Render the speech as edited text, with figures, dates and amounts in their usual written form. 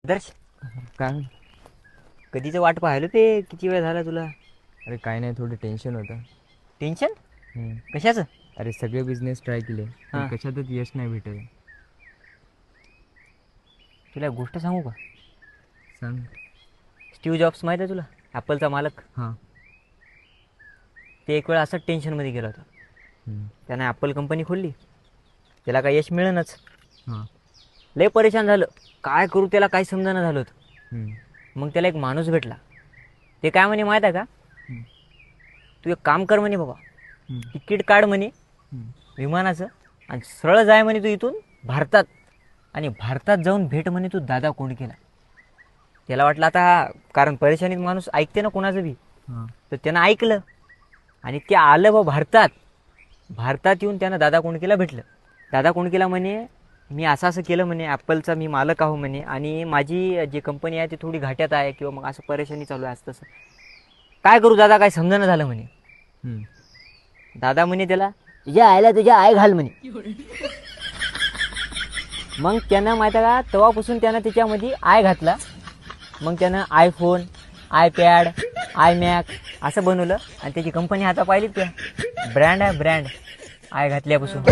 दर्श काय? कधीच वाट पाहिलं ते किती वेळ झाला तुला. अरे काय नाही, थोडं टेन्शन होतं. टेन्शन कशाचं? अरे सगळे बिझनेस ट्राय केले पण हां. कशातच यश नाही भेटत. तुला एक गोष्ट सांगू का? सांग. स्टीव्ह जॉब्स माहीत आहे तुला, ॲपलचा मालक. हां. ते एक वेळ असंच टेन्शनमध्ये गेला होता. हम्म. त्यानं ॲपल कंपनी खोलली, त्याला काही यश मिळेनच. हां. लय परेशान झालं, काय करू त्याला काही समजेना झालं होतं. हम्म. मग त्याला एक माणूस भेटला. ते काय म्हणे माहीत आहे का? हम्म. तू एक काम कर म्हणे बाबा, हम्म. तिकीट काढ म्हणे हम्म. विमानाचं आणि सरळ जाय म्हणे तू इथून भारतात, आणि भारतात जाऊन भेट म्हणे तू दादा कोंडकेला. त्याला वाटलं आता, कारण परेशानीत माणूस ऐकते ना कोणाचं बी, हां. तर त्यानं ऐकलं आणि ते आलं बा भारतात. भारतात येऊन त्यानं दादा कोंडकेला भेटलं. दादा कोंडकेला म्हणे मी असं असं केलं म्हणे, ॲपलचा मी मालक आहो म्हणे, आणि माझी जी कंपनी आहे ती थोडी घाट्यात आहे, किंवा मग असं परेशानी चालू आहे असं तसं. काय करू दादा, काय समजेना झालं म्हणे. हम्म. दादा म्हणे त्याला, तुझ्या आईला तुझ्या आय घाल म्हणे. मग त्यानं माहिती आहे का, तेव्हापासून त्यानं त्याच्यामध्ये आय घातला. मग त्यानं आयफोन, आयपॅड, आयमॅक असं बनवलं, आणि त्याची कंपनी आता पाहिली त्या ब्रँड आहे, ब्रँड आय घातल्यापासून.